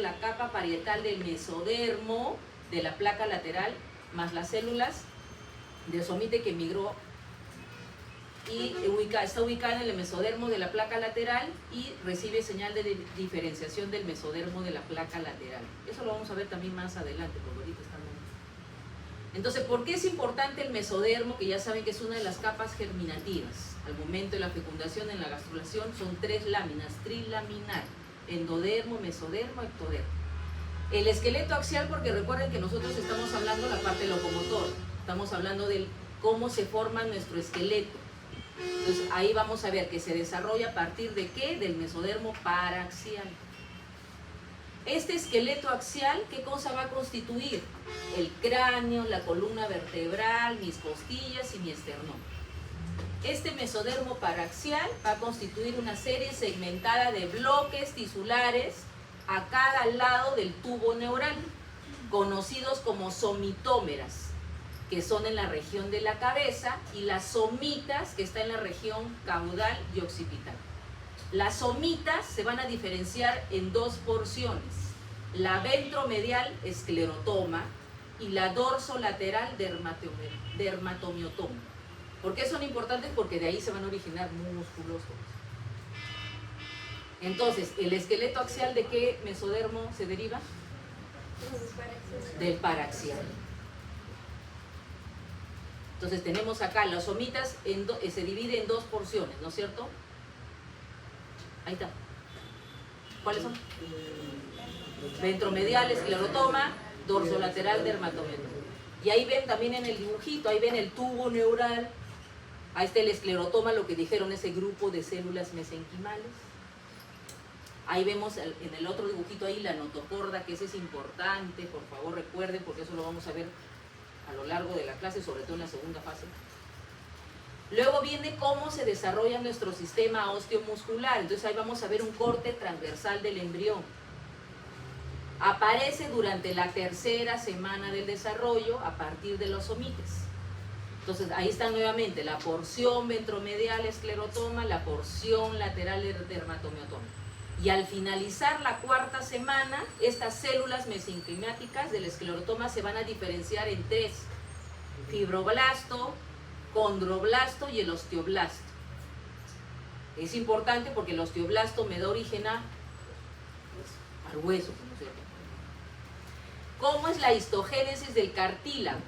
la capa parietal del mesodermo de la placa lateral más las células de somite que migró y está ubicada en el mesodermo de la placa lateral y recibe señal de diferenciación del mesodermo de la placa lateral. Eso lo vamos a ver también más adelante, porque ahorita estamos... Entonces, ¿por qué es importante el mesodermo? Que ya saben que es una de las capas germinativas. Al momento de la fecundación en la gastrulación son 3 láminas, trilaminar: endodermo, mesodermo, ectodermo. El esqueleto axial, porque recuerden que nosotros estamos hablando de la parte locomotora, estamos hablando de cómo se forma nuestro esqueleto. Entonces ahí vamos a ver que se desarrolla a partir de ¿qué? Del mesodermo paraxial. Este esqueleto axial, ¿qué cosa va a constituir? El cráneo, la columna vertebral, mis costillas y mi esternón. Este mesodermo paraxial va a constituir una serie segmentada de bloques tisulares a cada lado del tubo neural, conocidos como somitómeras, que son en la región de la cabeza, y las somitas, que está en la región caudal y occipital. Las somitas se van a diferenciar en 2 porciones: la ventromedial esclerotoma y la dorsolateral dermatomiotoma. ¿Por qué son importantes? Porque de ahí se van a originar músculos. Entonces, ¿el esqueleto axial de qué mesodermo se deriva? Del paraxial. Entonces tenemos acá las somitas, se divide en 2 porciones, ¿no es cierto? Ahí está. ¿Cuáles son? Ventromedial, esclerotoma, dorsolateral, dermatomiotoma. Y ahí ven también en el dibujito, ahí ven el tubo neural. Ahí está el esclerotoma, lo que dijeron, ese grupo de células mesenquimales. Ahí vemos en el otro dibujito ahí la notocorda, que eso es importante, por favor recuerden, porque eso lo vamos a ver a lo largo de la clase, sobre todo en la segunda fase. Luego viene cómo se desarrolla nuestro sistema osteomuscular. Entonces ahí vamos a ver un corte transversal del embrión. Aparece durante la 3ª semana del desarrollo a partir de los somites. Entonces ahí está nuevamente la porción ventromedial esclerotoma, la porción lateral dermatomiotoma. Y al finalizar la 4ª semana, estas células mesenquimáticas del esclerotoma se van a diferenciar en 3: fibroblasto, condroblasto y el osteoblasto. Es importante porque el osteoblasto me da origen al hueso, ¿no es cierto? ¿Cómo es la histogénesis del cartílago?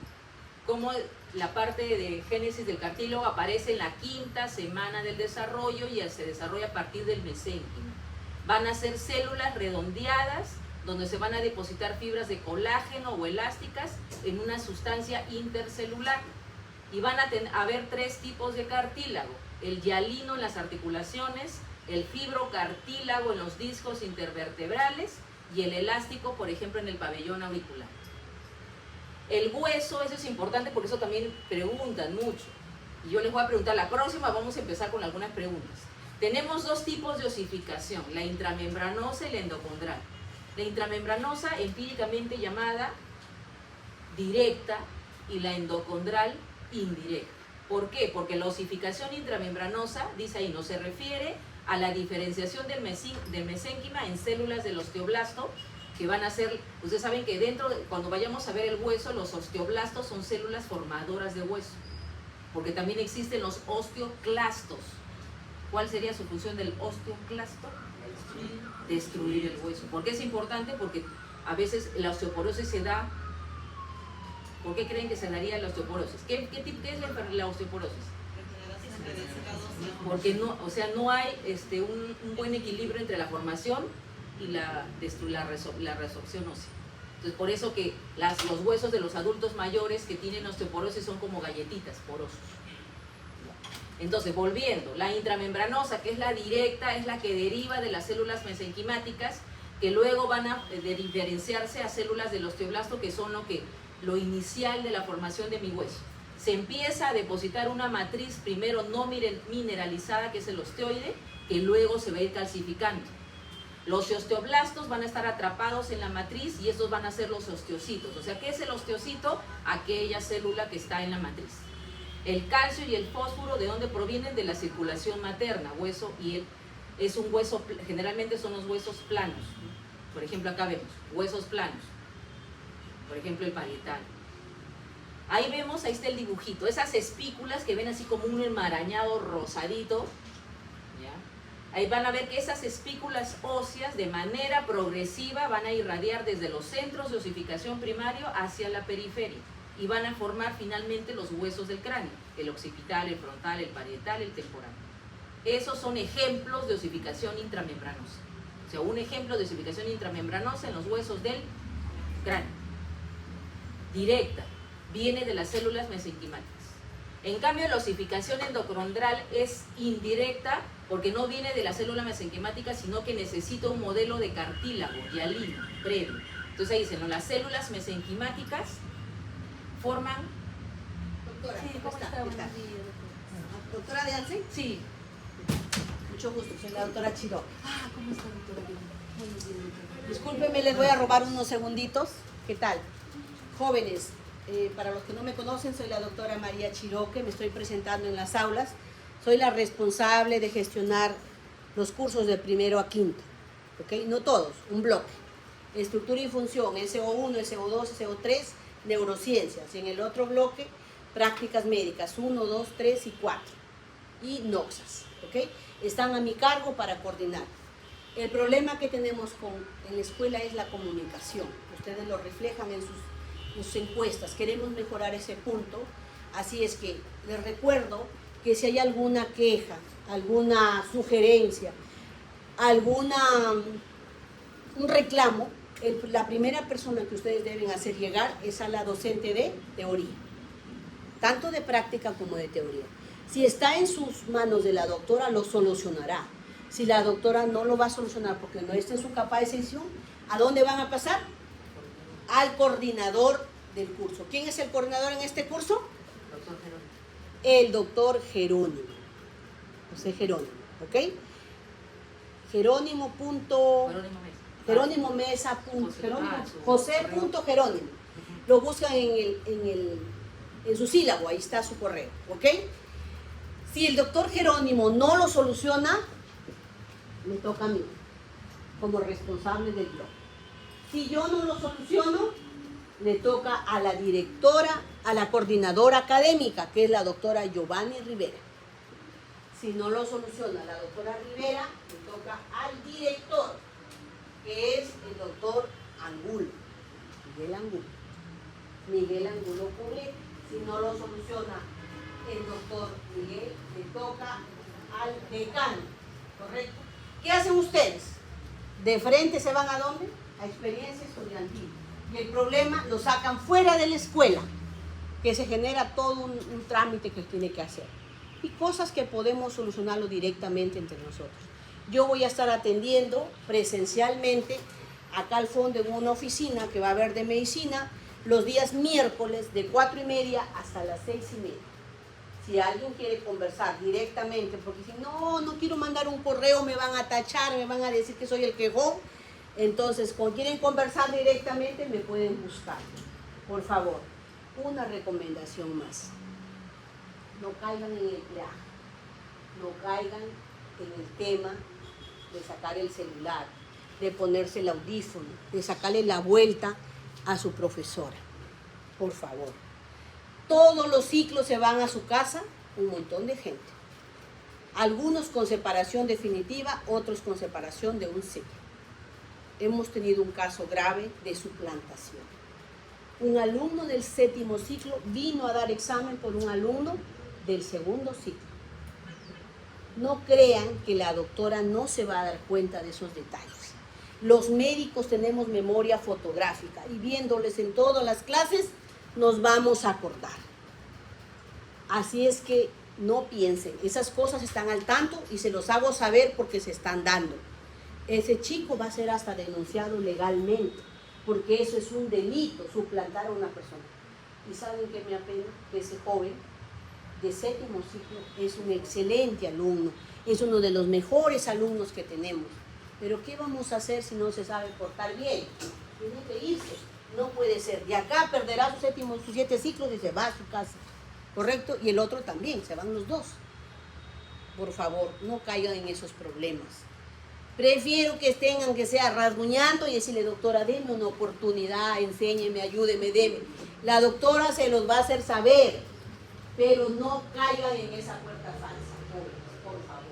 ¿Cómo la parte de génesis del cartílago aparece en la 5ª semana del desarrollo y se desarrolla a partir del mesénquima? Van a ser células redondeadas donde se van a depositar fibras de colágeno o elásticas en una sustancia intercelular. Y van a haber 3 tipos de cartílago: el hialino en las articulaciones, el fibrocartílago en los discos intervertebrales y el elástico, por ejemplo, en el pabellón auricular. El hueso, eso es importante porque eso también preguntan mucho. Y yo les voy a preguntar, la próxima vamos a empezar con algunas preguntas. Tenemos 2 tipos de osificación, la intramembranosa y la endocondral. La intramembranosa, empíricamente llamada directa, y la endocondral, indirecta. ¿Por qué? Porque la osificación intramembranosa, dice ahí, no se refiere a la diferenciación del mesénquima en células del osteoblasto, que van a ser, ustedes saben que cuando vayamos a ver el hueso, los osteoblastos son células formadoras de hueso, porque también existen los osteoclastos. ¿Cuál sería su función del osteoclasto? Destruir el hueso. ¿Por qué es importante? Porque a veces la osteoporosis se da. ¿Por qué creen que se daría la osteoporosis? ¿Qué es la osteoporosis? Porque no hay un buen equilibrio entre la formación y la resorción ósea. Entonces, por eso que los huesos de los adultos mayores que tienen osteoporosis son como galletitas, porosos. Entonces, volviendo, la intramembranosa, que es la directa, es la que deriva de las células mesenquimáticas, que luego van a diferenciarse a células del osteoblasto, que son lo inicial de la formación de mi hueso. Se empieza a depositar una matriz primero no mineralizada, que es el osteoide, que luego se va a ir calcificando. Los osteoblastos van a estar atrapados en la matriz y estos van a ser los osteocitos. O sea, ¿qué es el osteocito? Aquella célula que está en la matriz. El calcio y el fósforo, ¿de dónde provienen? De la circulación materna, hueso, y es un hueso, generalmente son los huesos planos. Por ejemplo, acá vemos huesos planos. Por ejemplo, el parietal. Ahí vemos, ahí está el dibujito, esas espículas que ven así como un enmarañado rosadito, ¿ya? Ahí van a ver que esas espículas óseas de manera progresiva van a irradiar desde los centros de osificación primario hacia la periferia y van a formar finalmente los huesos del cráneo, el occipital, el frontal, el parietal, el temporal. Esos son ejemplos de osificación intramembranosa. O sea, un ejemplo de osificación intramembranosa en los huesos del cráneo. Directa, viene de las células mesenquimáticas. En cambio, la osificación endocondral es indirecta porque no viene de la célula mesenquimática, sino que necesita un modelo de cartílago, hialino, previo. Entonces ahí dicen, ¿no? Las células mesenquimáticas forman... Doctora, Sí, ¿cómo está? Buenos días, doctora de Alce. Sí. Mucho gusto, soy la doctora Chiro. ¿Cómo está, doctora? Buenos días, doctora. Discúlpeme, les voy a robar unos segunditos. ¿Qué tal? Jóvenes, para los que no me conocen, soy la doctora María Chiroque, me estoy presentando en las aulas. Soy la responsable de gestionar los cursos de primero a quinto, ¿ok? No todos, un bloque. Estructura y función, SO1, SO2, SO3, neurociencias. Y en el otro bloque, prácticas médicas, 1, 2, 3 y 4. Y noxas, ¿ok? Están a mi cargo para coordinar. El problema que tenemos en la escuela es la comunicación. Ustedes lo reflejan en sus encuestas. Queremos mejorar ese punto. Así es que les recuerdo que si hay alguna queja, alguna sugerencia, un reclamo, la primera persona que ustedes deben hacer llegar es a la docente de teoría, tanto de práctica como de teoría. Si está en sus manos de la doctora, lo solucionará. Si la doctora no lo va a solucionar porque no está en su capacitación, ¿a dónde van a pasar? Al coordinador del curso. ¿Quién es el coordinador en este curso? Doctor Jerónimo. El doctor Jerónimo. José Jerónimo, ¿ok? Jerónimo. Jerónimo Mesa. José.Jerónimo. Lo buscan en su sílabo, ahí está su correo, ¿ok? Si el doctor Jerónimo no lo soluciona, me toca a mí, como responsable del blog. Si yo no lo soluciono, le toca a la directora, a la coordinadora académica, que es la doctora Giovanni Rivera. Si no lo soluciona la doctora Rivera, le toca al director, que es el doctor Angulo, Miguel Angulo Cubre. Si no lo soluciona el doctor Miguel, le toca al decano, ¿correcto? ¿Qué hacen ustedes? De frente se van ¿a dónde? A experiencia estudiantil. Y el problema lo sacan fuera de la escuela, que se genera todo un trámite que tiene que hacer. Y cosas que podemos solucionarlo directamente entre nosotros. Yo voy a estar atendiendo presencialmente acá al fondo en una oficina que va a haber de medicina los días miércoles de 4:30 hasta las 6:30. Si alguien quiere conversar directamente, porque si no quiero mandar un correo, me van a tachar, me van a decir que soy el quejón. Entonces, cuando quieren conversar directamente, me pueden buscar. Por favor, una recomendación más. No caigan en el pleaje, no caigan en el tema de sacar el celular, de ponerse el audífono, de sacarle la vuelta a su profesora. Por favor. Todos los ciclos se van a su casa, un montón de gente. Algunos con separación definitiva, otros con separación de un ciclo. Hemos tenido un caso grave de suplantación. Un alumno del 7º ciclo vino a dar examen por un alumno del 2º ciclo. No crean que la doctora no se va a dar cuenta de esos detalles. Los médicos tenemos memoria fotográfica y viéndoles en todas las clases nos vamos a acordar. Así es que no piensen, esas cosas están al tanto y se los hago saber porque se están dando. Ese chico va a ser hasta denunciado legalmente, porque eso es un delito, suplantar a una persona. Y saben que me apena que ese joven de 7º ciclo es un excelente alumno, es uno de los mejores alumnos que tenemos. Pero ¿qué vamos a hacer si no se sabe portar bien? Tiene que irse, no puede ser. De acá perderá sus 7 ciclos y se va a su casa, ¿correcto? Y el otro también, se van los dos. Por favor, no caigan en esos problemas. Prefiero que estén, aunque sea rasguñando, y decirle, doctora, deme una oportunidad, enséñeme, ayúdeme, deme. La doctora se los va a hacer saber, pero no caigan en esa puerta falsa, por favor,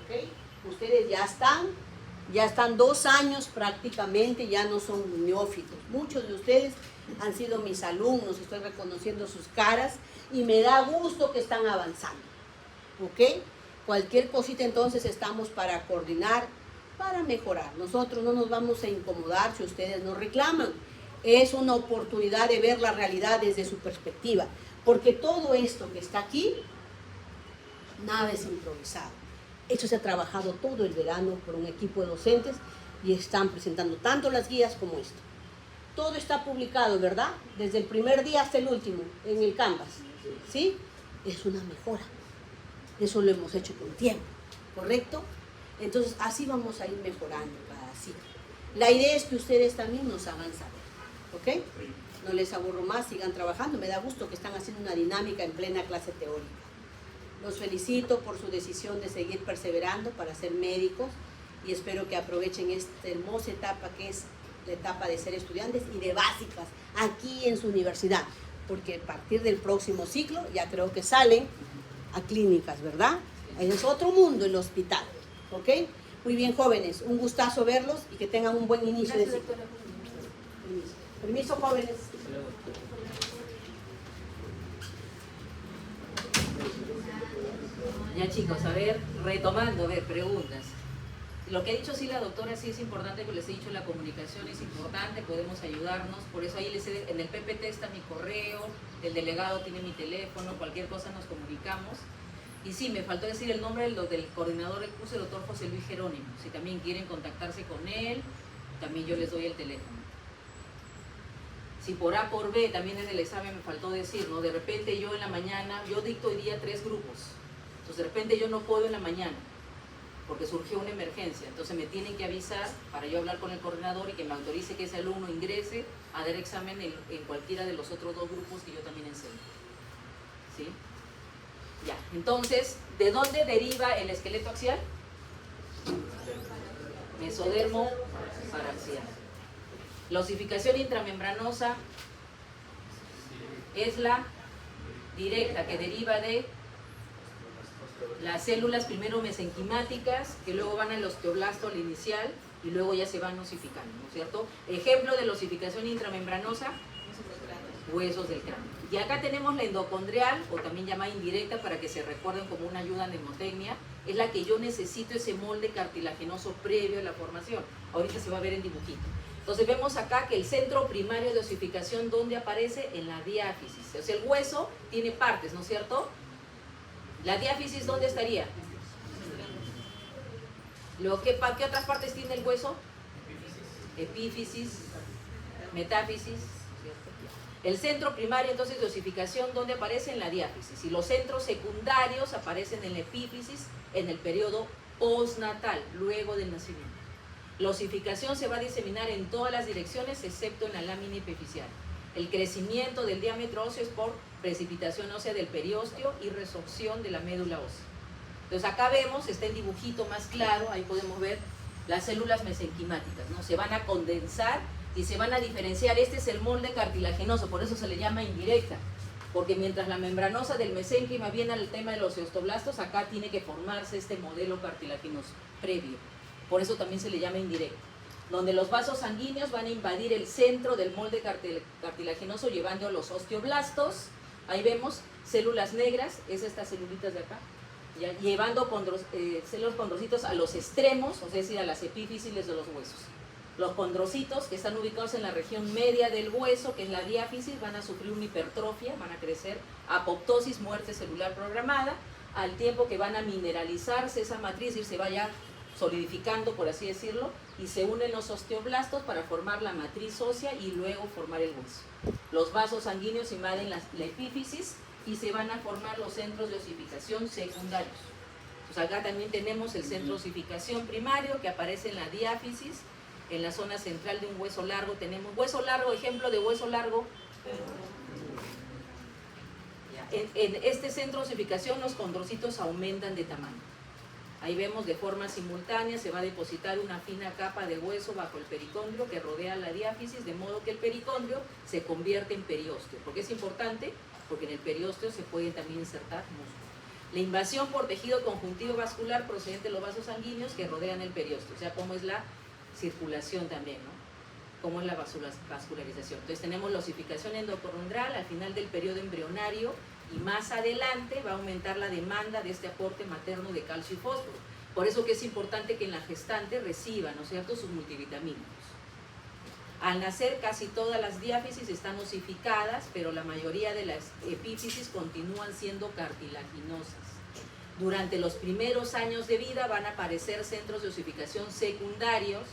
¿ok? Ustedes ya están 2 años prácticamente, ya no son neófitos. Muchos de ustedes han sido mis alumnos, estoy reconociendo sus caras y me da gusto que están avanzando, ¿ok? Cualquier cosita entonces estamos para coordinar, para mejorar. Nosotros no nos vamos a incomodar si ustedes nos reclaman. Es una oportunidad de ver la realidad desde su perspectiva, porque todo esto que está aquí, nada es improvisado. Esto se ha trabajado todo el verano por un equipo de docentes y están presentando tanto las guías como esto. Todo está publicado, ¿verdad? Desde el primer día hasta el último, en el Canvas, ¿sí? Es una mejora. Eso lo hemos hecho con tiempo, ¿correcto? Entonces, así vamos a ir mejorando cada ciclo. La idea es que ustedes también nos hagan saber, ¿ok? No les aburro más, sigan trabajando. Me da gusto que están haciendo una dinámica en plena clase teórica. Los felicito por su decisión de seguir perseverando para ser médicos y espero que aprovechen esta hermosa etapa que es la etapa de ser estudiantes y de básicas aquí en su universidad, porque a partir del próximo ciclo ya creo que salen a clínicas, ¿verdad? Es otro mundo el hospital, ¿ok? Muy bien, jóvenes, un gustazo verlos y que tengan un buen inicio de ciclo. Permiso, jóvenes. Ya chicos, a ver, retomando, a ver, preguntas. Lo que ha dicho sí la doctora sí es importante, porque les he dicho la comunicación es importante, podemos ayudarnos, por eso ahí en el PPT está mi correo, el delegado tiene mi teléfono, cualquier cosa nos comunicamos. Y sí, me faltó decir el nombre del coordinador del curso, el doctor José Luis Jerónimo. Si también quieren contactarse con él, también yo les doy el teléfono. Si por A por B también en el examen me faltó decir, ¿no? De repente yo en la mañana, yo dicto hoy día 3 grupos. Entonces de repente yo no puedo en la mañana, porque surgió una emergencia. Entonces me tienen que avisar para yo hablar con el coordinador y que me autorice que ese alumno ingrese a dar examen en cualquiera de los otros 2 grupos que yo también enseño. ¿Sí? Ya, entonces, ¿de dónde deriva el esqueleto axial? Mesodermo paraxial. La osificación intramembranosa es la directa que deriva de las células primero mesenquimáticas que luego van al osteoblasto al inicial y luego ya se van osificando, ¿no es cierto? Ejemplo de la osificación intramembranosa, huesos del cráneo. Y acá tenemos la endocondrial, o también llamada indirecta, para que se recuerden como una ayuda a mnemotecnia, es la que yo necesito ese molde cartilaginoso previo a la formación. Ahorita se va a ver en dibujito. Entonces vemos acá que el centro primario de osificación, ¿dónde aparece? En la diáfisis. O sea, el hueso tiene partes, ¿no es cierto? ¿La diáfisis dónde estaría? Luego, ¿qué otras partes tiene el hueso? Epífisis, metáfisis. El centro primario entonces de osificación, ¿dónde aparece? En la diáfisis. Y los centros secundarios aparecen en la epífisis en el periodo postnatal, luego del nacimiento. La osificación se va a diseminar en todas las direcciones excepto en la lámina epifisial. El crecimiento del diámetro óseo es por precipitación ósea del periósteo y resorción de la médula ósea. Entonces acá vemos, está el dibujito más claro, ahí podemos ver las células mesenquimáticas, ¿no? Se van a condensar y se van a diferenciar. Este es el molde cartilaginoso, por eso se le llama indirecta, porque mientras la membranosa del mesénquima viene al tema de los osteoblastos, acá tiene que formarse este modelo cartilaginoso previo, por eso también se le llama indirecta, donde los vasos sanguíneos van a invadir el centro del molde cartilaginoso llevando a los osteoblastos. Ahí vemos células negras, es estas celulitas de acá, ya, llevando células condrocitos a los extremos, o sea, es decir, a las epífisis de los huesos. Los condrocitos, que están ubicados en la región media del hueso, que es la diáfisis, van a sufrir una hipertrofia, van a crecer, apoptosis, muerte celular programada, al tiempo que van a mineralizarse esa matriz y se vaya solidificando, por así decirlo, y se unen los osteoblastos para formar la matriz ósea y luego formar el hueso. Los vasos sanguíneos invaden la epífisis y se van a formar los centros de osificación secundarios. Pues acá también tenemos el centro de osificación primario que aparece en la diáfisis, en la zona central de un hueso largo. Tenemos hueso largo, ejemplo de hueso largo. En este centro de osificación los condrocitos aumentan de tamaño. Ahí vemos de forma simultánea se va a depositar una fina capa de hueso bajo el pericondrio que rodea la diáfisis, de modo que el pericondrio se convierte en periósteo. ¿Por qué es importante? Porque en el periósteo se pueden también insertar músculos. La invasión por tejido conjuntivo vascular procedente de los vasos sanguíneos que rodean el periósteo, o sea, cómo es la circulación también, ¿no? Cómo es la vascularización. Entonces tenemos la osificación endocondral al final del periodo embrionario y más adelante va a aumentar la demanda de este aporte materno de calcio y fósforo. Por eso que es importante que en la gestante reciba, ¿no es cierto?, sus multivitamínicos. Al nacer casi todas las diáfisis están osificadas, pero la mayoría de las epífisis continúan siendo cartilaginosas. Durante los primeros años de vida van a aparecer centros de osificación secundarios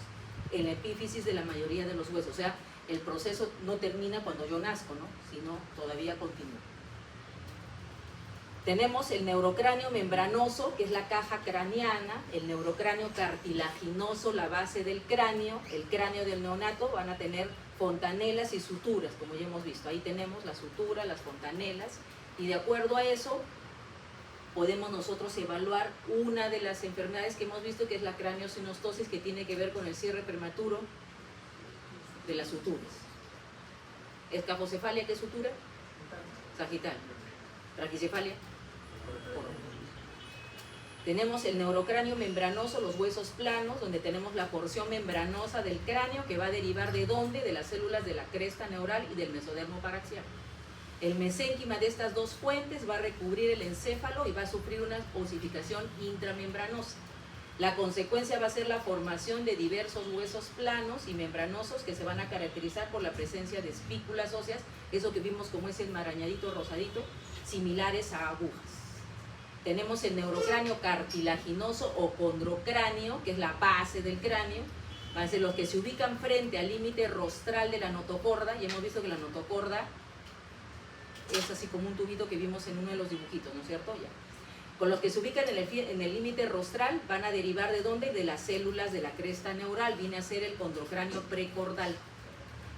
en la epífisis de la mayoría de los huesos. O sea, el proceso no termina cuando yo nazco, ¿no?, sino todavía continúa. Tenemos el neurocráneo membranoso, que es la caja craneana, el neurocráneo cartilaginoso, la base del cráneo, el cráneo del neonato, van a tener fontanelas y suturas, como ya hemos visto. Ahí tenemos la sutura, las fontanelas, y de acuerdo a eso podemos nosotros evaluar una de las enfermedades que hemos visto, que es la craneosinostosis, que tiene que ver con el cierre prematuro de las suturas. Escafocefalia, ¿qué sutura? Sagital. Braquicefalia. Tenemos el neurocráneo membranoso, los huesos planos, donde tenemos la porción membranosa del cráneo que va a derivar ¿de dónde? De las células de la cresta neural y del mesodermo paraxial. El mesénquima de estas dos fuentes va a recubrir el encéfalo y va a sufrir una osificación intramembranosa. La consecuencia va a ser la formación de diversos huesos planos y membranosos que se van a caracterizar por la presencia de espículas óseas, eso que vimos como ese enmarañadito rosadito, similares a agujas. Tenemos el neurocráneo cartilaginoso o condrocráneo, que es la base del cráneo, van a ser los que se ubican frente al límite rostral de la notocorda, y hemos visto que la notocorda es así como un tubito que vimos en uno de los dibujitos, ¿no es cierto? Ya. Con los que se ubican en el límite rostral van a derivar ¿de dónde? De las células de la cresta neural, viene a ser el condrocráneo precordal.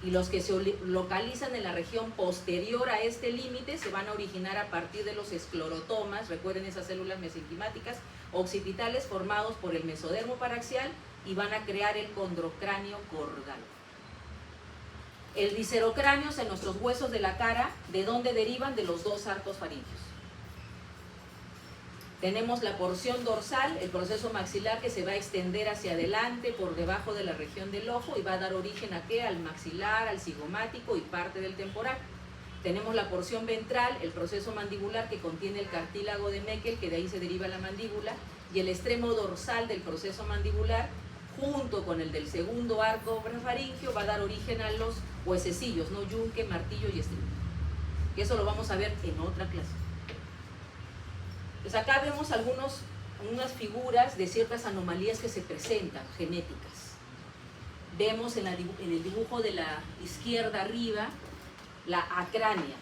Y los que se localizan en la región posterior a este límite se van a originar a partir de los esclerotomas, recuerden esas células mesenquimáticas occipitales formados por el mesodermo paraxial, y van a crear el condrocráneo cordal. El viscerocráneo en nuestros huesos de la cara, ¿de dónde derivan? De los dos arcos faríngeos. Tenemos la porción dorsal, el proceso maxilar, que se va a extender hacia adelante por debajo de la región del ojo y va a dar origen ¿a qué? Al maxilar, al cigomático y parte del temporal. Tenemos la porción ventral, el proceso mandibular, que contiene el cartílago de Meckel, que de ahí se deriva la mandíbula, y el extremo dorsal del proceso mandibular, junto con el del segundo arco faríngeo, va a dar origen a los huesecillos, ¿no? Yunque, martillo y estribo. Y eso lo vamos a ver en otra clase. Pues acá vemos unas figuras de ciertas anomalías que se presentan, genéticas. Vemos en el dibujo de la izquierda arriba la acrania,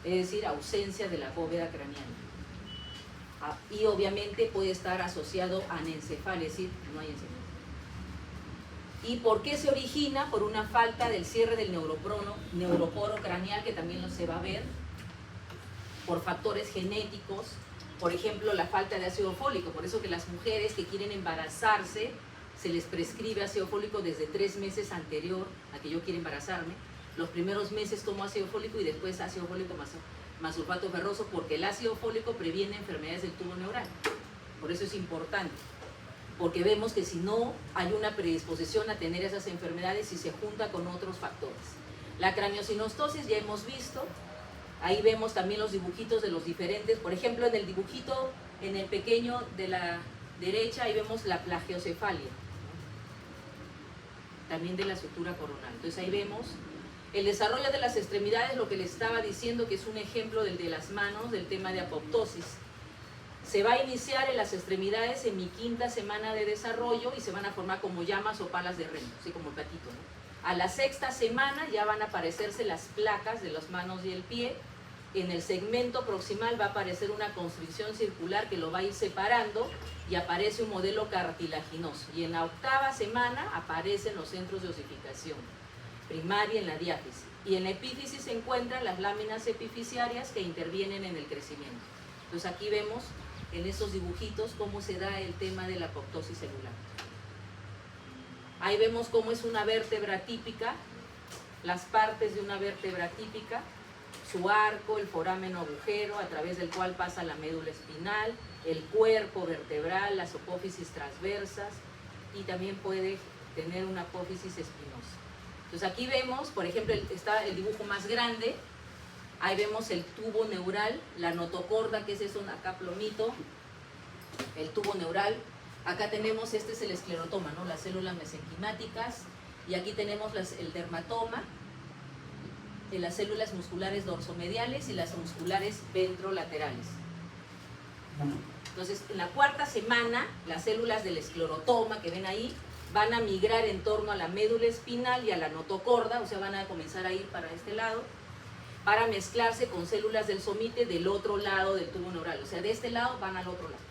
es decir, ausencia de la bóveda craneana. Y obviamente puede estar asociado a anencefalia, es decir, no hay encefalia. ¿Y por qué se origina? Por una falta del cierre del neuroporo craneal, que también se va a ver, por factores genéticos. Por ejemplo, la falta de ácido fólico, por eso que las mujeres que quieren embarazarse se les prescribe ácido fólico desde 3 meses anterior a que yo quiera embarazarme. Los primeros meses tomo ácido fólico y después ácido fólico más sulfato ferroso, porque el ácido fólico previene enfermedades del tubo neural. Por eso es importante, porque vemos que si no hay una predisposición a tener esas enfermedades y se junta con otros factores. La craneosinostosis ya hemos visto. Ahí vemos también los dibujitos de los diferentes, por ejemplo, en el dibujito, en el pequeño de la derecha, ahí vemos la plagiocefalia, también de la sutura coronal. Entonces ahí vemos el desarrollo de las extremidades, lo que les estaba diciendo, que es un ejemplo del de las manos, del tema de apoptosis. Se va a iniciar en las extremidades en mi 5ª semana de desarrollo y se van a formar como llamas o palas de reno, así como el patito, ¿no? A la 6ª semana ya van a aparecerse las placas de las manos y el pie. En el segmento proximal va a aparecer una constricción circular que lo va a ir separando y aparece un modelo cartilaginoso. Y en la 8ª semana aparecen los centros de osificación primaria en la diáfisis. Y en la epífisis se encuentran las láminas epifisiarias que intervienen en el crecimiento. Entonces aquí vemos en esos dibujitos cómo se da el tema de la apoptosis celular. Ahí vemos cómo es una vértebra típica, las partes de una vértebra típica, su arco, el foramen o agujero a través del cual pasa la médula espinal, el cuerpo vertebral, las apófisis transversas y también puede tener una apófisis espinosa. Entonces aquí vemos, por ejemplo, está el dibujo más grande, ahí vemos el tubo neural, la notocorda, que es eso, acá plomito, el tubo neural. Acá tenemos, este es el esclerotoma, ¿no? Las células mesenquimáticas, y aquí tenemos el dermatoma, las células musculares dorsomediales y las musculares ventrolaterales. Entonces, en la cuarta semana, las células del esclerotoma que ven ahí van a migrar en torno a la médula espinal y a la notocorda, o sea, van a comenzar a ir para este lado, para mezclarse con células del somite del otro lado del tubo neural. O sea, de este lado van al otro lado.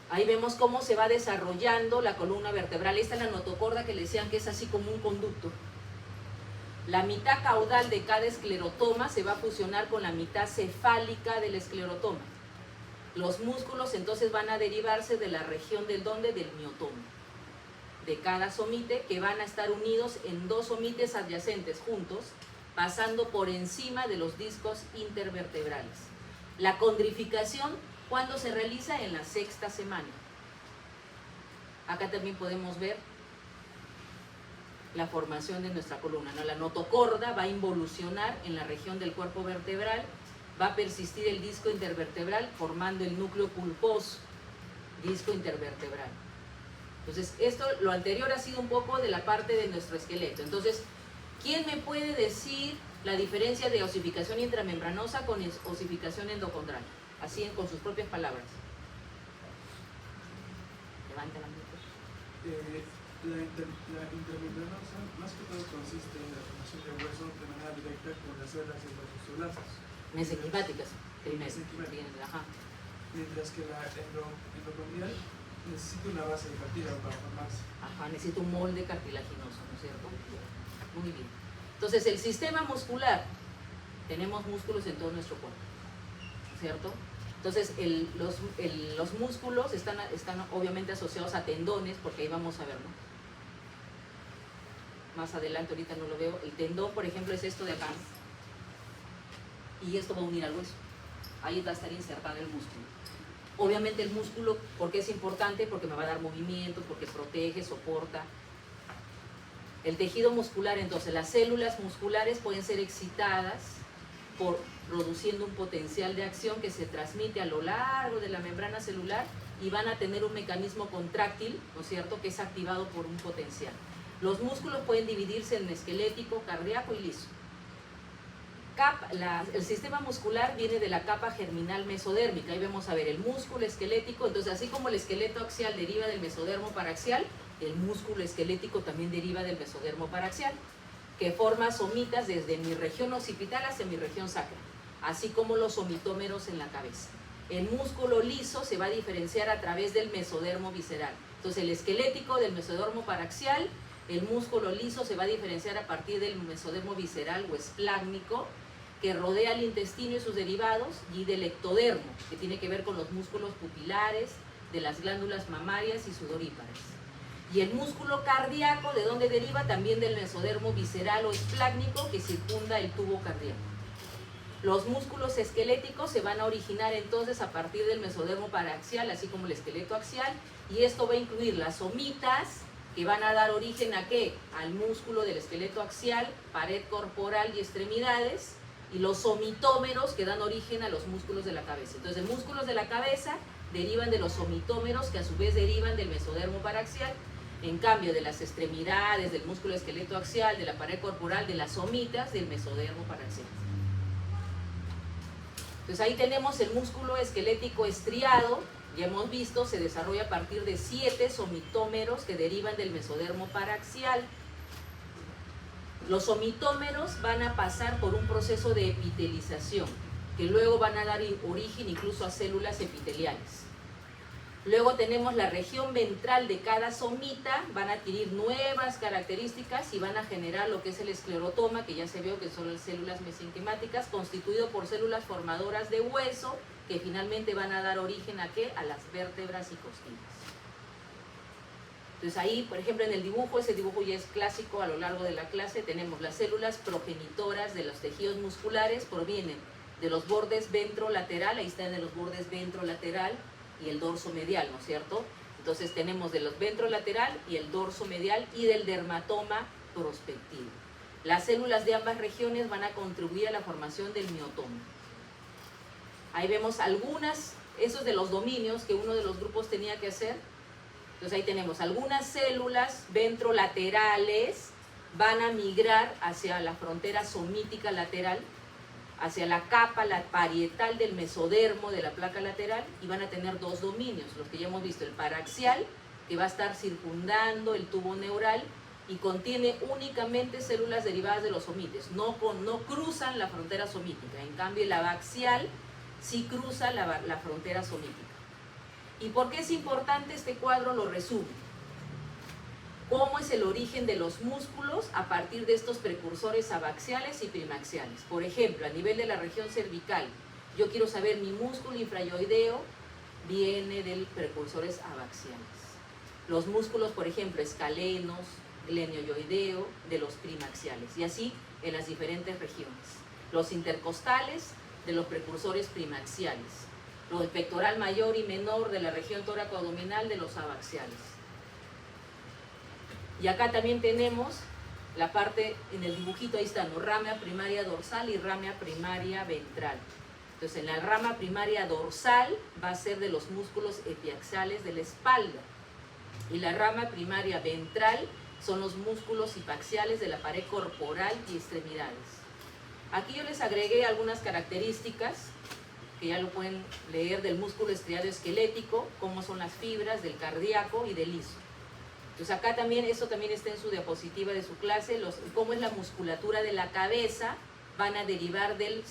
Ahí vemos cómo se va desarrollando la columna vertebral. Esta es la notocorda que le decían que es así como un conducto. La mitad caudal de cada esclerotoma se va a fusionar con la mitad cefálica del esclerotoma. Los músculos entonces van a derivarse de la región del miotoma, de cada somite, que van a estar unidos en dos somites adyacentes juntos, pasando por encima de los discos intervertebrales. La condrificación, ¿cuándo se realiza? En la sexta semana. Acá también podemos ver la formación de nuestra columna, ¿no? La notocorda va a involucionar en la región del cuerpo vertebral, va a persistir el disco intervertebral formando el núcleo pulposo, disco intervertebral. Entonces, lo anterior ha sido un poco de la parte de nuestro esqueleto. Entonces, ¿quién me puede decir la diferencia de osificación intramembranosa con osificación endocondral? Así con sus propias palabras. Levanta la mano. La intramembranosa más que todo consiste en la formación de hueso de manera directa con las células endocondrosas. Mesenquimáticas, primero. Ajá. Mientras que la endocondrial necesita una base de cartílago para formarse. Ajá, necesita un molde cartilaginoso, ¿no es cierto? Muy bien. Entonces, el sistema muscular, tenemos músculos en todo nuestro cuerpo, ¿no es cierto? Entonces, los músculos están obviamente asociados a tendones, porque ahí vamos a ver, ¿no? Más adelante, ahorita no lo veo. El tendón, por ejemplo, es esto de acá. Y esto va a unir al hueso. Ahí va a estar insertado el músculo. Obviamente el músculo, ¿por qué es importante? Porque me va a dar movimiento, porque protege, soporta. El tejido muscular, entonces, las células musculares pueden ser excitadas produciendo un potencial de acción que se transmite a lo largo de la membrana celular y van a tener un mecanismo contráctil, ¿no es cierto?, que es activado por un potencial. Los músculos pueden dividirse en esquelético, cardíaco y liso. El sistema muscular viene de la capa germinal mesodérmica. Ahí vamos a ver el músculo esquelético. Entonces, así como el esqueleto axial deriva del mesodermo paraxial, el músculo esquelético también deriva del mesodermo paraxial, que forma somitas desde mi región occipital hacia mi región sacra, así como los somitómeros en la cabeza. El músculo liso se va a diferenciar a través del mesodermo visceral. Entonces, el esquelético del mesodermo paraxial, el músculo liso se va a diferenciar a partir del mesodermo visceral o esplácnico, que rodea el intestino y sus derivados, y del ectodermo, que tiene que ver con los músculos pupilares, de las glándulas mamarias y sudoríparas. Y el músculo cardíaco, ¿de dónde deriva? También del mesodermo visceral o esplácnico que circunda el tubo cardíaco. Los músculos esqueléticos se van a originar entonces a partir del mesodermo paraxial, así como el esqueleto axial, y esto va a incluir las somitas, que van a dar origen ¿a qué? Al músculo del esqueleto axial, pared corporal y extremidades, y los somitómeros, que dan origen a los músculos de la cabeza. Entonces, los músculos de la cabeza derivan de los somitómeros, que a su vez derivan del mesodermo paraxial. En cambio, de las extremidades, del músculo esqueleto axial, de la pared corporal, de las somitas, del mesodermo paraxial. Entonces, ahí tenemos el músculo esquelético estriado. Ya hemos visto, se desarrolla a partir de 7 somitómeros que derivan del mesodermo paraxial. Los somitómeros van a pasar por un proceso de epitelización, que luego van a dar origen incluso a células epiteliales. Luego tenemos la región ventral de cada somita, van a adquirir nuevas características y van a generar lo que es el esclerotoma, que ya se vio que son las células mesenquimáticas, constituido por células formadoras de hueso, que finalmente van a dar origen ¿a qué? A las vértebras y costillas. Entonces ahí, por ejemplo, en el dibujo, ese dibujo ya es clásico a lo largo de la clase, tenemos las células progenitoras de los tejidos musculares, provienen de los bordes ventrolateral, ahí están en los bordes ventrolateral y el dorso medial, ¿no es cierto? Entonces tenemos de los ventrolateral y el dorso medial y del dermatoma prospectivo. Las células de ambas regiones van a contribuir a la formación del miotoma. Ahí vemos algunas, esos de los dominios que uno de los grupos tenía que hacer. Entonces ahí tenemos algunas células ventrolaterales van a migrar hacia la frontera somítica lateral, hacia la capa la parietal del mesodermo de la placa lateral, y van a tener dos dominios, los que ya hemos visto, el paraxial, que va a estar circundando el tubo neural y contiene únicamente células derivadas de los somites, no cruzan la frontera somítica. En cambio el abaxial sí cruza la frontera somítica. ¿Y por qué es importante este cuadro? Lo resumo. ¿Cómo es el origen de los músculos a partir de estos precursores abaxiales y primaxiales? Por ejemplo, a nivel de la región cervical, yo quiero saber mi músculo infrayoideo viene de precursores abaxiales. Los músculos, por ejemplo, escalenos, glenioyoideo, de los primaxiales, y así en las diferentes regiones. Los intercostales de los precursores primaxiales. Los pectoral mayor y menor de la región tóraco-abdominal de los abaxiales. Y acá también tenemos la parte, en el dibujito ahí está, ¿no? Rama primaria dorsal y rama primaria ventral. Entonces en la rama primaria dorsal va a ser de los músculos epiaxiales de la espalda. Y la rama primaria ventral son los músculos hipaxiales de la pared corporal y extremidades. Aquí yo les agregué algunas características que ya lo pueden leer del músculo estriado esquelético, cómo son las fibras del cardíaco y del liso. Entonces acá también, eso también está en su diapositiva de su clase, cómo es la musculatura de la cabeza, van a derivar del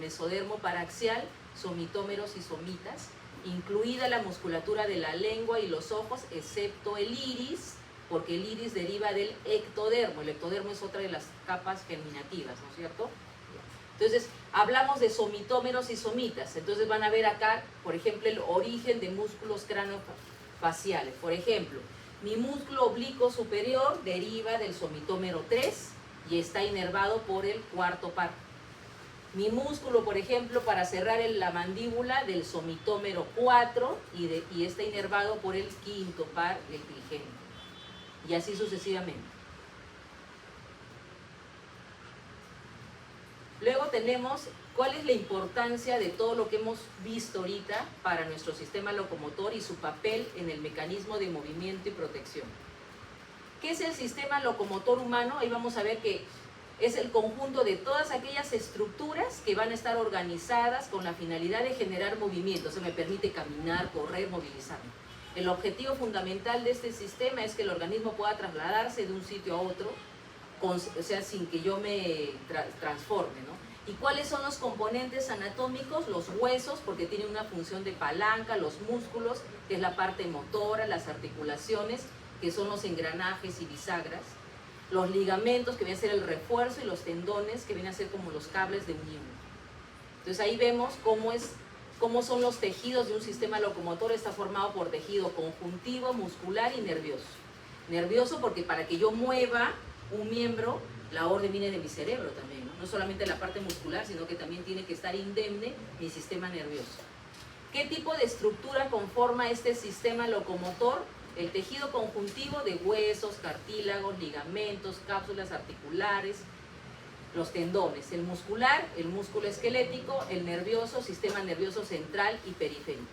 mesodermo paraxial, somitómeros y somitas, incluida la musculatura de la lengua y los ojos, excepto el iris, porque el iris deriva del ectodermo. El ectodermo es otra de las capas germinativas, ¿no es cierto? Entonces, hablamos de somitómeros y somitas. Entonces van a ver acá, por ejemplo, el origen de músculos craneofaciales. Por ejemplo, mi músculo oblicuo superior deriva del somitómero 3 y está inervado por el cuarto par. Mi músculo, por ejemplo, para cerrar la mandíbula del somitómero 4 y está inervado por el quinto par, el trigémino. Y así sucesivamente. Luego tenemos cuál es la importancia de todo lo que hemos visto ahorita para nuestro sistema locomotor y su papel en el mecanismo de movimiento y protección. ¿Qué es el sistema locomotor humano? Ahí vamos a ver que es el conjunto de todas aquellas estructuras que van a estar organizadas con la finalidad de generar movimiento. Se me permite caminar, correr, movilizarme. El objetivo fundamental de este sistema es que el organismo pueda trasladarse de un sitio a otro, o sea, sin que yo me transforme, ¿no? ¿Y cuáles son los componentes anatómicos? Los huesos, porque tienen una función de palanca, los músculos, que es la parte motora, las articulaciones, que son los engranajes y bisagras, los ligamentos, que vienen a ser el refuerzo, y los tendones, que vienen a ser como los cables de unión. Entonces ahí vemos cómo son los tejidos de un sistema locomotor. Está formado por tejido conjuntivo, muscular y nervioso. Nervioso porque para que yo mueva un miembro, la orden viene de mi cerebro también, ¿no? No solamente la parte muscular, sino que también tiene que estar indemne mi sistema nervioso. ¿Qué tipo de estructura conforma este sistema locomotor? El tejido conjuntivo de huesos, cartílagos, ligamentos, cápsulas articulares, los tendones. El muscular, el músculo esquelético, el nervioso, sistema nervioso central y periférico.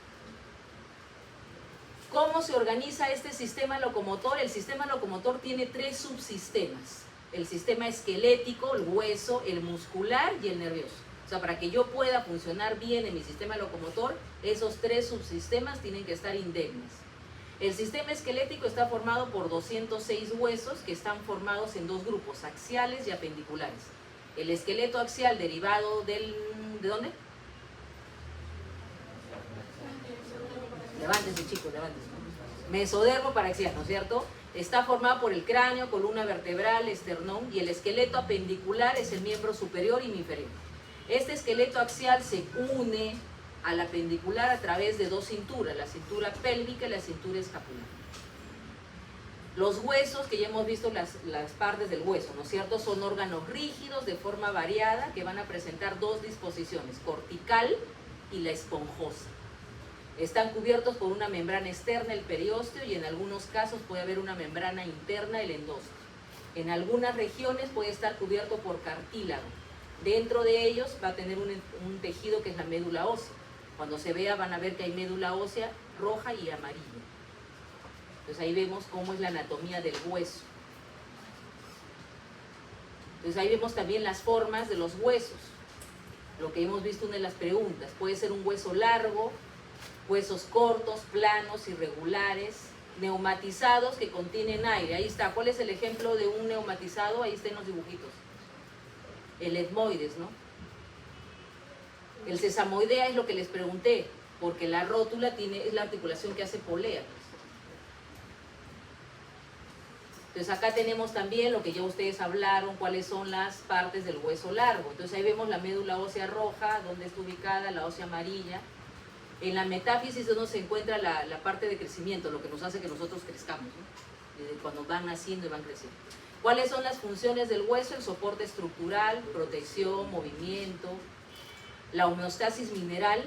¿Cómo se organiza este sistema locomotor? El sistema locomotor tiene 3 subsistemas. El sistema esquelético, el hueso, el muscular y el nervioso. O sea, para que yo pueda funcionar bien en mi sistema locomotor, esos 3 subsistemas tienen que estar indemnes. El sistema esquelético está formado por 206 huesos que están formados en 2 grupos, axiales y apendiculares. El esqueleto axial derivado ¿de dónde? Levántese, chicos, levántese. Mesodermo paraxiano, ¿cierto? Está formado por el cráneo, columna vertebral, esternón y el esqueleto apendicular es el miembro superior y inferior. Este esqueleto axial se une al apendicular a través de dos cinturas, la cintura pélvica y la cintura escapular. Los huesos, que ya hemos visto las partes del hueso, ¿no es cierto? Son órganos rígidos de forma variada que van a presentar dos disposiciones, cortical y la esponjosa. Están cubiertos por una membrana externa, el periósteo, y en algunos casos puede haber una membrana interna, el endósteo. En algunas regiones puede estar cubierto por cartílago. Dentro de ellos va a tener un tejido que es la médula ósea. Cuando se vea van a ver que hay médula ósea roja y amarilla. Entonces ahí vemos cómo es la anatomía del hueso. Entonces ahí vemos también las formas de los huesos. Lo que hemos visto en una de las preguntas. Puede ser un hueso largo, huesos cortos, planos, irregulares, neumatizados que contienen aire. Ahí está. ¿Cuál es el ejemplo de un neumatizado? Ahí está en los dibujitos. El etmoides, ¿no? El sesamoidea es lo que les pregunté, porque la rótula es la articulación que hace polea. Entonces acá tenemos también lo que ya ustedes hablaron, cuáles son las partes del hueso largo. Entonces ahí vemos la médula ósea roja, donde está ubicada la ósea amarilla. En la metáfisis es donde se encuentra la parte de crecimiento, lo que nos hace que nosotros crezcamos, ¿no? Cuando van naciendo y van creciendo. ¿Cuáles son las funciones del hueso? El soporte estructural, protección, movimiento, la homeostasis mineral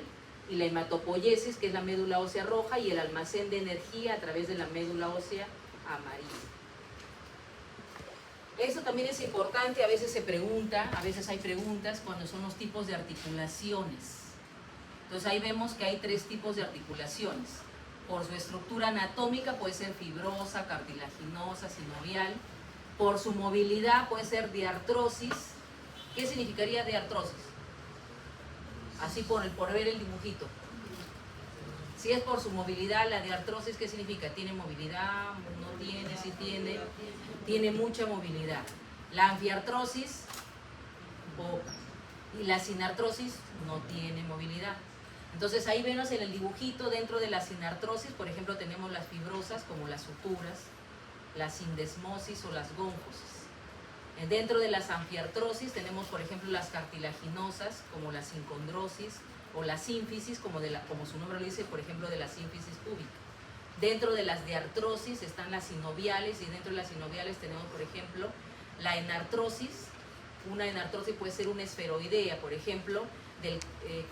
y la hematopoiesis, que es la médula ósea roja, y el almacén de energía a través de la médula ósea amarilla. Eso también es importante, a veces se pregunta, a veces hay preguntas cuando son los tipos de articulaciones. Entonces ahí vemos que hay tres tipos de articulaciones. Por su estructura anatómica puede ser fibrosa, cartilaginosa, sinovial. Por su movilidad puede ser diartrosis. ¿Qué significaría diartrosis? Así por ver el dibujito. Si es por su movilidad, la diartrosis, ¿qué significa? ¿Tiene movilidad? ¿No tiene? ¿Sí tiene? Tiene mucha movilidad. La anfiartrosis, poca. Y la sinartrosis no tiene movilidad. Entonces ahí vemos en el dibujito, dentro de la sinartrosis, por ejemplo, tenemos las fibrosas como las suturas, la sindesmosis o las góncosis. Dentro de las anfiartrosis tenemos, por ejemplo, las cartilaginosas como la sincondrosis o la sínfisis, como su nombre lo dice, por ejemplo, de la sínfisis púbica. Dentro de las diartrosis están las sinoviales, y dentro de las sinoviales tenemos, por ejemplo, la enartrosis. Una enartrosis puede ser una esferoidea, por ejemplo, del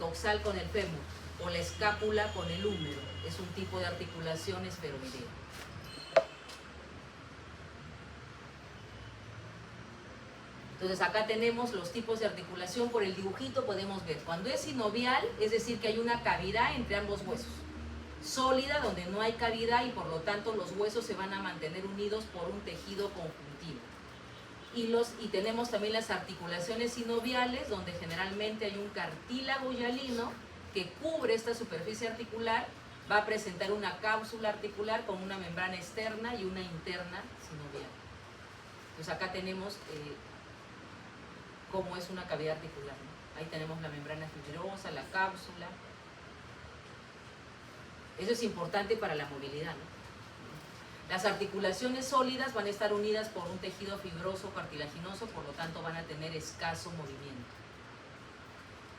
coxal con el fémur, o la escápula con el húmero. Es un tipo de articulación esferoidea. Entonces acá tenemos los tipos de articulación. Por el dibujito podemos ver. Cuando es sinovial, es decir que hay una cavidad entre ambos huesos. Sólida, donde no hay cavidad, y por lo tanto los huesos se van a mantener unidos por un tejido conjuntivo. Y tenemos también las articulaciones sinoviales, donde generalmente hay un cartílago hialino que cubre esta superficie articular. Va a presentar una cápsula articular con una membrana externa y una interna sinovial. Entonces acá tenemos cómo es una cavidad articular, ¿no? Ahí tenemos la membrana fibrosa, la cápsula. Eso es importante para la movilidad, ¿no? Las articulaciones sólidas van a estar unidas por un tejido fibroso o cartilaginoso, por lo tanto van a tener escaso movimiento.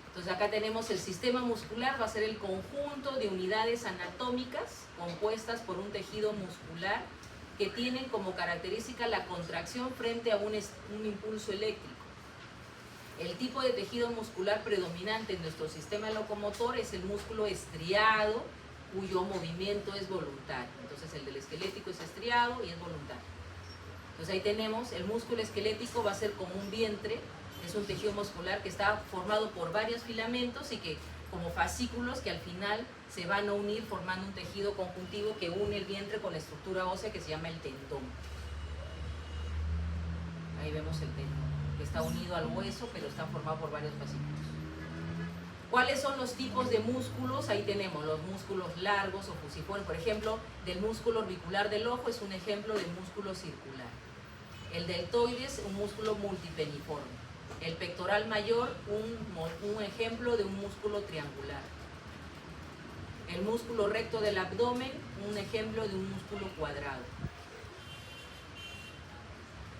Entonces acá tenemos el sistema muscular, va a ser el conjunto de unidades anatómicas compuestas por un tejido muscular que tienen como característica la contracción frente a un impulso eléctrico. El tipo de tejido muscular predominante en nuestro sistema locomotor es el músculo estriado, cuyo movimiento es voluntario. Entonces el del esquelético es estriado y es voluntario. Entonces ahí tenemos, el músculo esquelético va a ser como un vientre, es un tejido muscular que está formado por varios filamentos y que como fascículos que al final se van a unir formando un tejido conjuntivo que une el vientre con la estructura ósea que se llama el tendón. Ahí vemos el tendón, que está unido al hueso, pero está formado por varios fascículos. ¿Cuáles son los tipos de músculos? Ahí tenemos los músculos largos o fusiformes. Por ejemplo, del músculo orbicular del ojo es un ejemplo de músculo circular. El deltoides, un músculo multipeniforme. El pectoral mayor, un ejemplo de un músculo triangular. El músculo recto del abdomen, un ejemplo de un músculo cuadrado.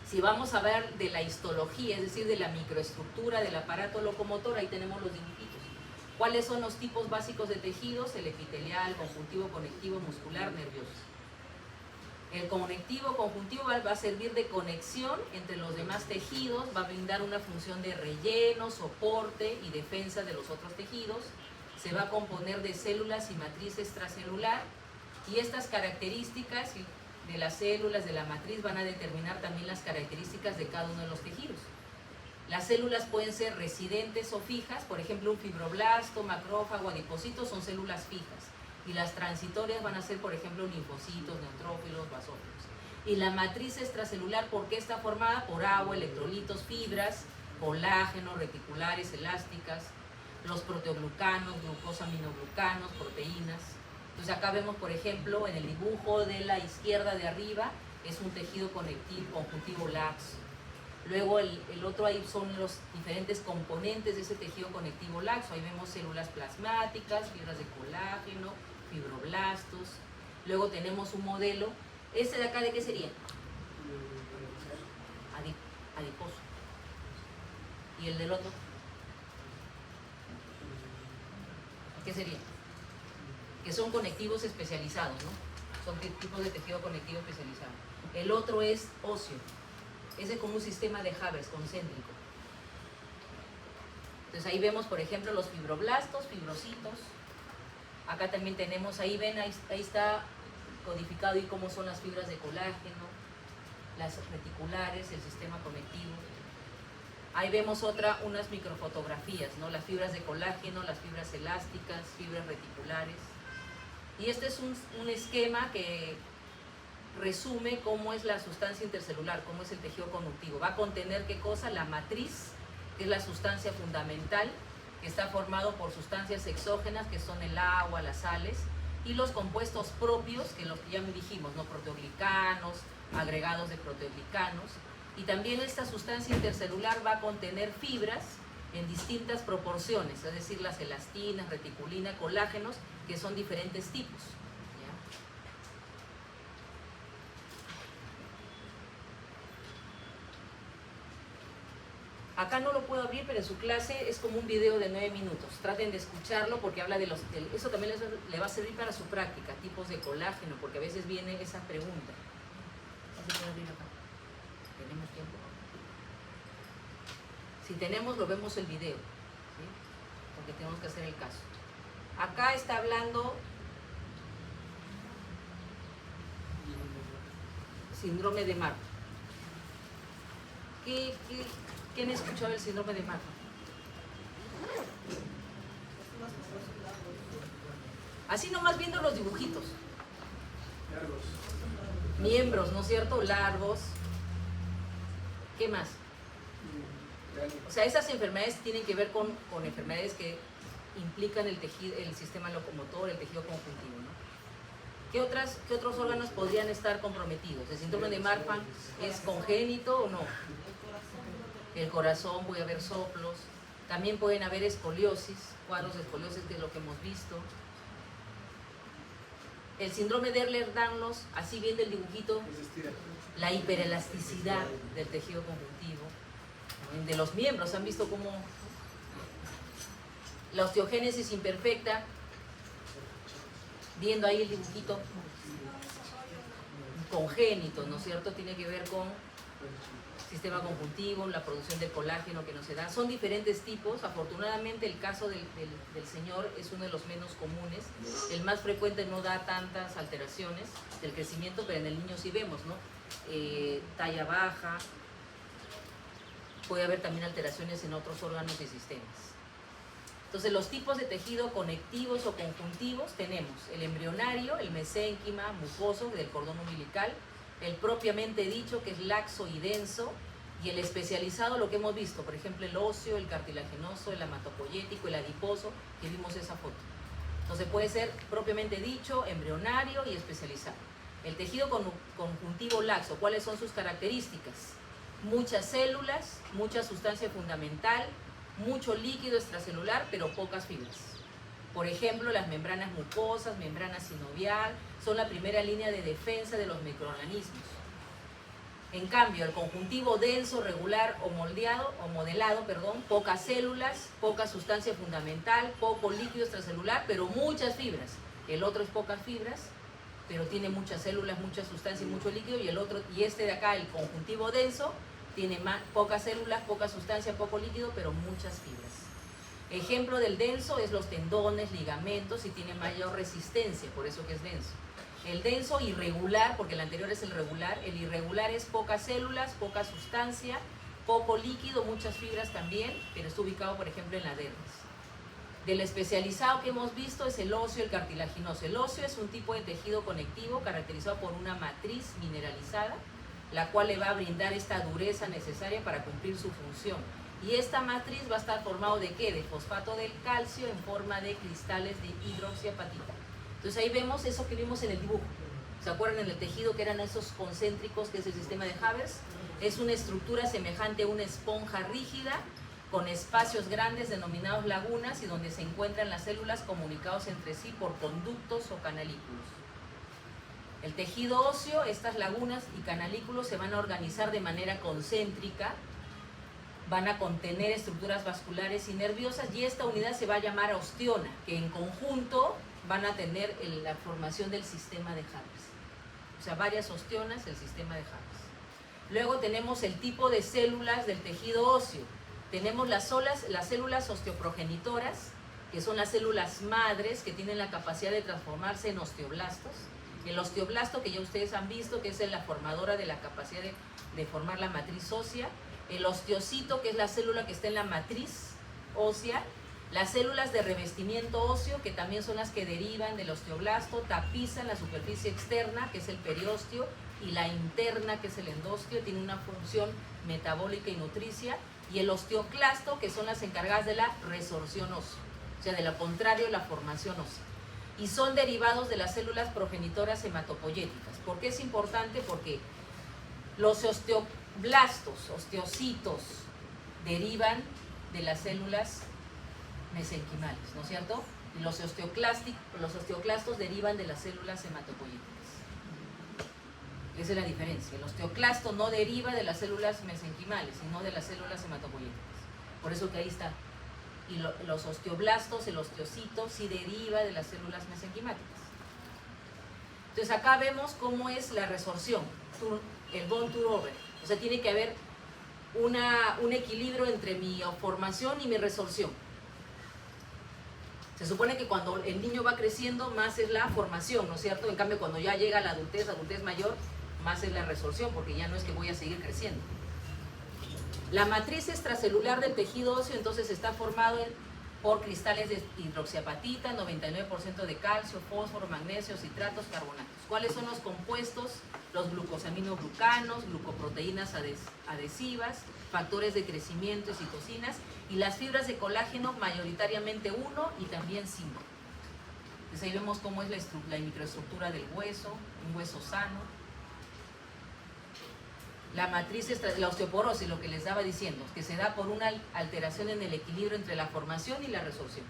Si vamos a ver de la histología, es decir, de la microestructura del aparato locomotor, ahí tenemos los dibujitos. ¿Cuáles son los tipos básicos de tejidos? El epitelial, conjuntivo, conectivo, muscular, nervioso. El conectivo conjuntivo va a servir de conexión entre los demás tejidos, va a brindar una función de relleno, soporte y defensa de los otros tejidos. Se va a componer de células y matriz extracelular, y estas características de las células de la matriz van a determinar también las características de cada uno de los tejidos. Las células pueden ser residentes o fijas, por ejemplo un fibroblasto, macrófago, adipocito son células fijas, y las transitorias van a ser por ejemplo linfocitos, neutrófilos, basófilos. Y la matriz extracelular, ¿por qué está formada? Por agua, electrolitos, fibras, colágeno, reticulares, elásticas, los proteoglucanos, glucosaminoglucanos, proteínas. Entonces acá vemos por ejemplo en el dibujo de la izquierda de arriba es un tejido conjuntivo laxo. Luego el otro ahí son los diferentes componentes de ese tejido conectivo laxo. Ahí vemos células plasmáticas, fibras de colágeno, fibroblastos. Luego tenemos un modelo. ¿Este de acá de qué sería? Adiposo. ¿Y el del otro? ¿Qué sería? Que son conectivos especializados, ¿no? Son tipos de tejido conectivo especializado. El otro es óseo. Ese como un sistema de Haber concéntrico. Entonces ahí vemos, por ejemplo, los fibroblastos, fibrocitos. Acá también tenemos, ahí ven, ahí está codificado y cómo son las fibras de colágeno, las reticulares, el sistema conectivo. Ahí vemos unas microfotografías, ¿no? Las fibras de colágeno, las fibras elásticas, fibras reticulares. Y este es un esquema que resume cómo es la sustancia intercelular, cómo es el tejido conductivo. Va a contener ¿qué cosa? La matriz, que es la sustancia fundamental, que está formado por sustancias exógenas, que son el agua, las sales, y los compuestos propios, que los que ya me dijimos, ¿no? Proteoglicanos, agregados de proteoglicanos. Y también esta sustancia intercelular va a contener fibras en distintas proporciones, es decir, las elastinas, reticulina, colágenos, que son diferentes tipos. ¿Ya? Acá no lo puedo abrir, pero en su clase es como un video de 9 minutos. Traten de escucharlo porque habla de eso también le va a servir para su práctica, tipos de colágeno, porque a veces viene esa pregunta. ¿Se puede abrir acá? ¿Tenemos tiempo? Si tenemos, lo vemos el video, ¿sí? Porque tenemos que hacer el caso. Acá está hablando síndrome de Marfan. ¿Quién ha escuchado el síndrome de Marfan? Así nomás viendo los dibujitos. Largos. Miembros, ¿no es cierto? Largos. ¿Qué más? O sea, esas enfermedades tienen que ver con enfermedades que implican el sistema locomotor, el tejido conjuntivo, ¿no? ¿Qué otros órganos podrían estar comprometidos? ¿El síndrome de Marfan es congénito o no? El corazón, puede haber soplos, también pueden haber escoliosis, cuadros de escoliosis, que es lo que hemos visto. El síndrome de Ehlers-Danlos, así viene el dibujito, la hiperelasticidad del tejido conjuntivo, de los miembros. ¿Han visto cómo la osteogénesis imperfecta? Viendo ahí el dibujito, congénito, ¿no es cierto? Tiene que ver con sistema conjuntivo, la producción de colágeno que no se da. Son diferentes tipos. Afortunadamente el caso del señor es uno de los menos comunes. El más frecuente no da tantas alteraciones del crecimiento, pero en el niño sí vemos, ¿no? Talla baja. Puede haber también alteraciones en otros órganos y sistemas. Entonces, los tipos de tejido conectivos o conjuntivos tenemos el embrionario, el mesénquima, mucoso, del cordón umbilical, el propiamente dicho, que es laxo y denso, y el especializado, lo que hemos visto, por ejemplo, el óseo, el cartilaginoso, el hematopoyético, el adiposo, que vimos esa foto. Entonces, puede ser propiamente dicho, embrionario y especializado. El tejido conjuntivo laxo, ¿cuáles son sus características? Muchas células, mucha sustancia fundamental, mucho líquido extracelular, pero pocas fibras. Por ejemplo, las membranas mucosas, membrana sinovial, son la primera línea de defensa de los microorganismos. En cambio, el conjuntivo denso, regular o modelado, pocas células, poca sustancia fundamental, poco líquido extracelular, pero muchas fibras. El otro es pocas fibras, pero tiene muchas células, mucha sustancia y mucho líquido, y este de acá, el conjuntivo denso, tiene pocas células, poca sustancia, poco líquido, pero muchas fibras. Ejemplo del denso es los tendones, ligamentos, y tiene mayor resistencia, por eso que es denso. El denso irregular, porque el anterior es el regular, el irregular es pocas células, poca sustancia, poco líquido, muchas fibras también, pero está ubicado, por ejemplo, en la dermis. Del especializado que hemos visto es el óseo, el cartilaginoso. El óseo es un tipo de tejido conectivo caracterizado por una matriz mineralizada, la cual le va a brindar esta dureza necesaria para cumplir su función. Y esta matriz va a estar formado ¿de qué? De fosfato del calcio en forma de cristales de hidroxiapatita. Entonces ahí vemos eso que vimos en el dibujo. ¿Se acuerdan en el tejido que eran esos concéntricos, que es el sistema de Haber? Es una estructura semejante a una esponja rígida con espacios grandes denominados lagunas y donde se encuentran las células comunicados entre sí por conductos o canalículos. El tejido óseo, estas lagunas y canalículos se van a organizar de manera concéntrica, van a contener estructuras vasculares y nerviosas, y esta unidad se va a llamar osteona, que en conjunto van a tener la formación del sistema de Haber. O sea, varias osteonas, el sistema de Haber. Luego tenemos el tipo de células del tejido óseo. Tenemos las células osteoprogenitoras, que son las células madres que tienen la capacidad de transformarse en osteoblastos. El osteoblasto, que ya ustedes han visto, que es la formadora de la capacidad de formar la matriz ósea. El osteocito, que es la célula que está en la matriz ósea. Las células de revestimiento óseo, que también son las que derivan del osteoblasto, tapizan la superficie externa, que es el periósteo, y la interna, que es el endosteo, tiene una función metabólica y nutricia. Y el osteoclasto, que son las encargadas de la resorción ósea, o sea, de lo contrario, la formación ósea. Y son derivados de las células progenitoras hematopoyéticas. ¿Por qué es importante? Porque los osteoblastos, osteocitos, derivan de las células mesenquimales, ¿no es cierto? Y los osteoclastos derivan de las células hematopoyéticas. Esa es la diferencia. El osteoclasto no deriva de las células mesenquimales, sino de las células hematopoyéticas. Por eso que ahí está. Y los osteoblastos, el osteocito, sí deriva de las células mesenquimáticas. Entonces acá vemos cómo es la resorción, el bone turnover. O sea, tiene que haber un equilibrio entre mi formación y mi resorción. Se supone que cuando el niño va creciendo, más es la formación, ¿no es cierto? En cambio, cuando ya llega a la adultez mayor, más es la resorción, porque ya no es que voy a seguir creciendo. La matriz extracelular del tejido óseo entonces está formado por cristales de hidroxiapatita, 99% de calcio, fósforo, magnesio, citratos, carbonatos. ¿Cuáles son los compuestos? Los glucosaminoglucanos, glucoproteínas adhesivas, factores de crecimiento y citocinas, y las fibras de colágeno, mayoritariamente 1 y también 5. Entonces ahí vemos cómo es la microestructura del hueso, un hueso sano. La matriz, la osteoporosis, lo que les estaba diciendo, que se da por una alteración en el equilibrio entre la formación y la resorción.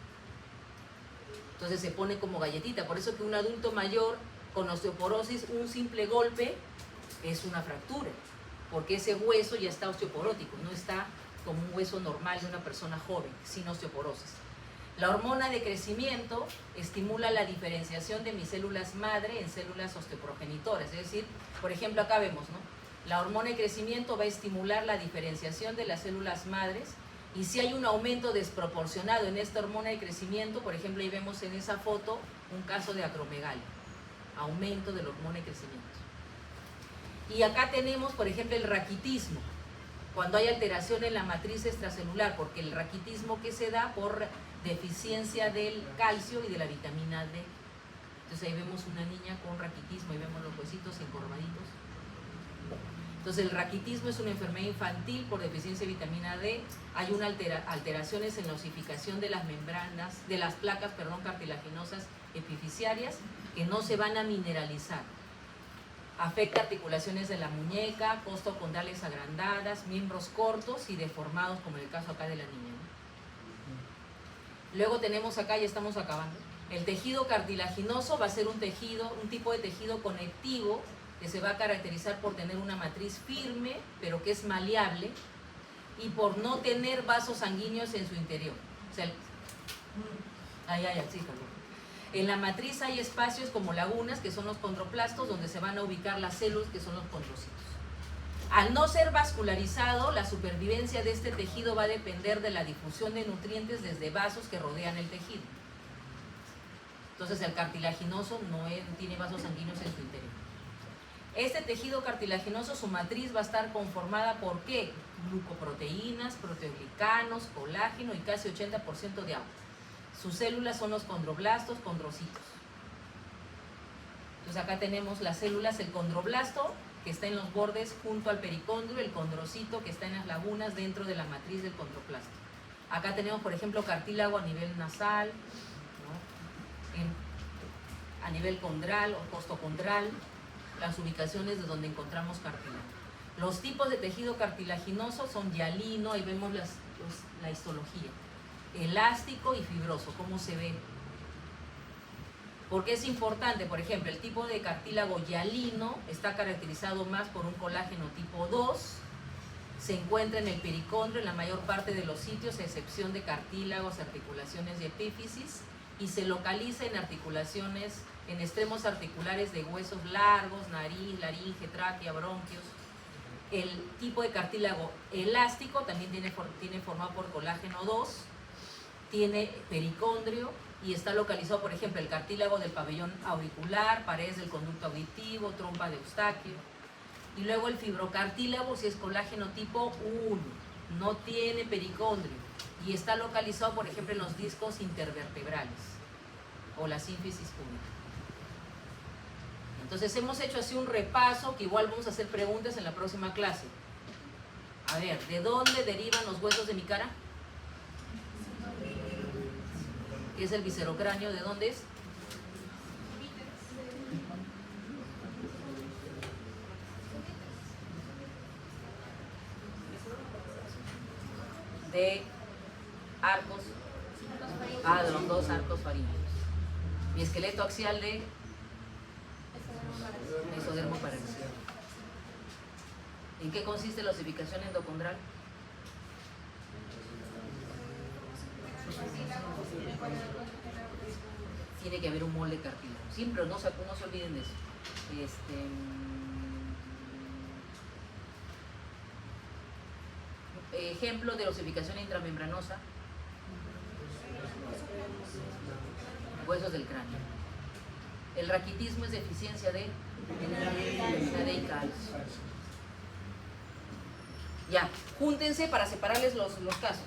Entonces se pone como galletita. Por eso que un adulto mayor con osteoporosis, un simple golpe es una fractura, porque ese hueso ya está osteoporótico, no está como un hueso normal de una persona joven, sin osteoporosis. La hormona de crecimiento estimula la diferenciación de mis células madre en células osteoprogenitoras. Es decir, por ejemplo, acá vemos, ¿no? La hormona de crecimiento va a estimular la diferenciación de las células madres, y si hay un aumento desproporcionado en esta hormona de crecimiento, por ejemplo, ahí vemos en esa foto un caso de acromegalia, aumento de la hormona de crecimiento. Y acá tenemos, por ejemplo, el raquitismo, cuando hay alteración en la matriz extracelular, porque el raquitismo que se da por deficiencia del calcio y de la vitamina D. Entonces ahí vemos una niña con raquitismo y vemos los huesitos encorvaditos. Entonces el raquitismo es una enfermedad infantil por deficiencia de vitamina D. Hay una alteraciones en la osificación de las membranas, de las placas, cartilaginosas epifisiarias, que no se van a mineralizar. Afecta articulaciones de la muñeca, costocondales agrandadas, miembros cortos y deformados, como en el caso acá de la niña, ¿no? Luego tenemos acá, ya estamos acabando, el tejido cartilaginoso va a ser un tejido, un tipo de tejido conectivo que se va a caracterizar por tener una matriz firme, pero que es maleable, y por no tener vasos sanguíneos en su interior. O sea, sí, perdón. En la matriz hay espacios como lagunas, que son los condroplastos, donde se van a ubicar las células, que son los condrocitos. Al no ser vascularizado, la supervivencia de este tejido va a depender de la difusión de nutrientes desde vasos que rodean el tejido. Entonces el cartilaginoso no tiene vasos sanguíneos en su interior. Este tejido cartilaginoso, su matriz va a estar conformada por ¿qué? Glucoproteínas, proteoglicanos, colágeno y casi 80% de agua. Sus células son los condroblastos, condrocitos. Entonces acá tenemos las células, el condroblasto, que está en los bordes junto al pericondrio, el condrocito, que está en las lagunas dentro de la matriz del condroplasto. Acá tenemos, por ejemplo, cartílago a nivel nasal, ¿no? A nivel condral o costocondral, las ubicaciones de donde encontramos cartílago. Los tipos de tejido cartilaginoso son hialino, ahí vemos la histología, elástico y fibroso, cómo se ve. Porque es importante, por ejemplo, el tipo de cartílago hialino está caracterizado más por un colágeno tipo 2, se encuentra en el pericondrio en la mayor parte de los sitios, a excepción de cartílagos, articulaciones y epífisis, y se localiza en articulaciones, en extremos articulares de huesos largos, nariz, laringe, tráquea, bronquios. El tipo de cartílago elástico también tiene formado por colágeno 2, tiene pericondrio y está localizado, por ejemplo, el cartílago del pabellón auricular, paredes del conducto auditivo, trompa de Eustaquio. Y luego el fibrocartílago, si es colágeno tipo 1, no tiene pericondrio y está localizado, por ejemplo, en los discos intervertebrales o la sínfisis pública. Entonces hemos hecho así un repaso que igual vamos a hacer preguntas en la próxima clase. A ver, ¿de dónde derivan los huesos de mi cara? ¿Qué es el viscerocráneo? ¿De dónde es? De arcos. De los dos arcos faríneos. Mi esqueleto axial de mesodermo paraxial. ¿En qué consiste la osificación endocondral? Tiene que haber un molde cartílago. Siempre, no se olviden de eso. Ejemplo de osificación intramembranosa. Huesos del cráneo. El raquitismo es deficiencia de vitamina D y calcio. Ya, júntense para separarles los casos.